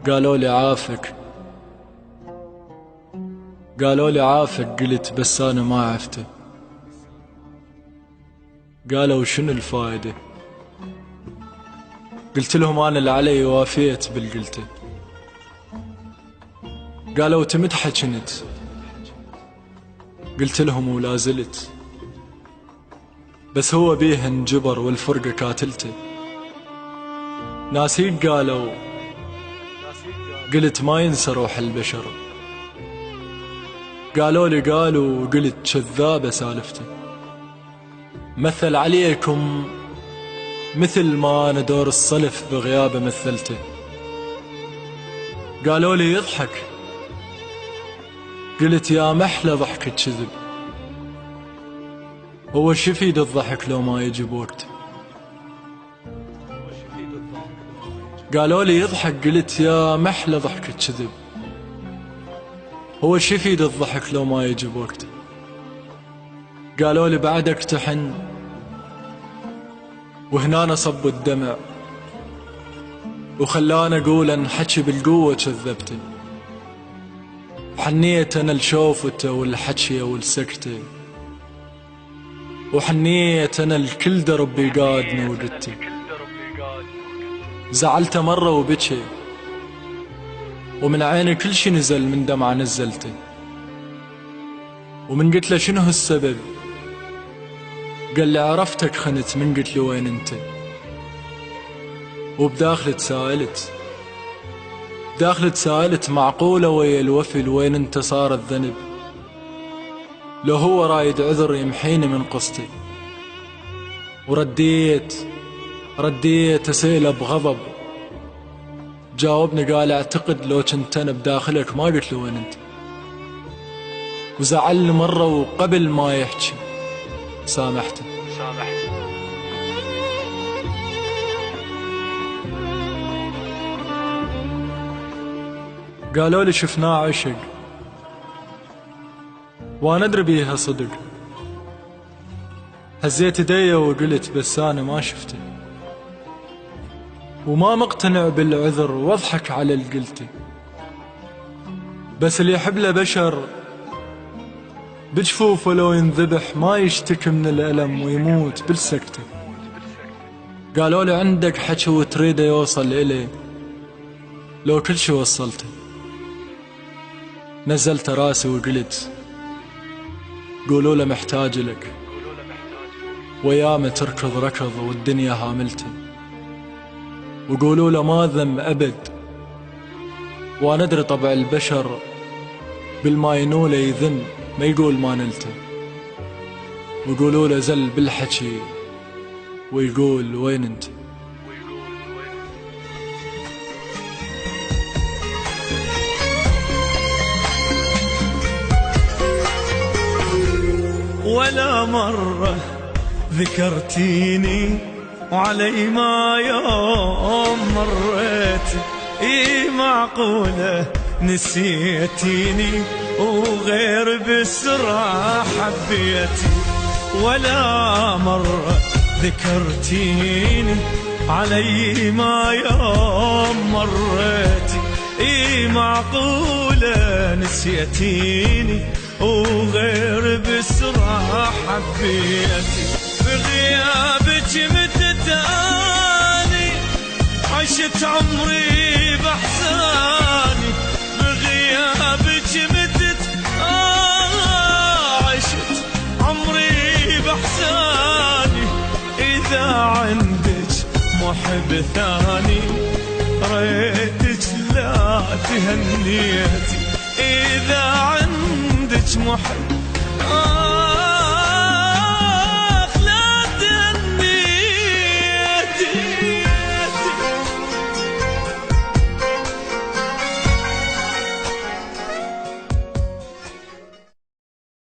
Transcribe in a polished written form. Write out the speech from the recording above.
قالوا لي عافك، قالوا لي عافك، قلت بس أنا ما عفته. قالوا شنو الفايدة؟ قلت لهم أنا اللي علي وافيت بالقلته. قالوا تمدحه كنت، قلت لهم ولا زلت، بس هو بيه انجبر والفرقة كاتلته. ناسيك قالوا، قلت ما ينسى روح البشر. قالوا لي قالوا وقلت كذابة سالفته. مثل عليكم مثل ما أنا دور الصلف بغيابه مثلته. قالوا لي يضحك، قلت يا محلى ضحك كذب، هو شفيد الضحك لو ما يجي بوقته. قالوا لي يضحك، قلت يا محلى ضحك كذب، هو شفيد الضحك لو ما يجي بوقته. قالوا لي بعدك تحن، وهنا نصب الدمع وخلاني اقول ان حكي بالقوة كذبته. حنيت انا لشوفته والحكي والسكته، وحنيت انا الكل درب يقادني وقدته. زعلت مرة وبكي، ومن عيني كل شي نزل من دمعة نزلته. ومن قلت له شنو السبب، قال لي عرفتك خنت. من قلت له وين انت، وبداخلي تساءلت، بداخلي تساءلت معقولة ويا الوفي وين انت صار الذنب. لو هو رايد عذر يمحيني من قصتي. رديت اسئله بغضب. جاوبني قال اعتقد لو كنت انا بداخلك ما قلت له وين انت. وزعلني مرة وقبل ما يحكي سامحته. قالوا لي شفناه عشق وانا ادري بيها صدق. هزيت ايدي وقلت بس انا ما شفته، وما مقتنع بالعذر واضحك على القلتي. بس اللي يحب له بشر بجفوفه لو ينذبح ما يشتكي من الألم ويموت بالسكتة. قالوا لي عندك حكي وتريده يوصل إلي، لو كل شي وصلته. نزلت راسي وقلت قولوا له محتاج لك، وياما تركض ركض والدنيا هاملته. وقولوا له ما ذم أبد، وانا ادري طبع البشر بالما ينوله يذم ما يقول ما نلته. وقولوا له زل بالحكي ويقول وين انت. ولا مرة ذكرتيني وعلي ما يوم مريت. اي معقولة نسيتيني وغير بسرعة حبيتي. ولا مرة ذكرتيني علي ما يوم مريتي. اي معقولة نسيتيني وغير بسرعة حبيتي. بغيابك متتاني عشت عمري بحزاني. بغيابك عشت عمري بحزاني. إذا عندك محب ثاني ريتك لا تهنيتي. إذا عندك محب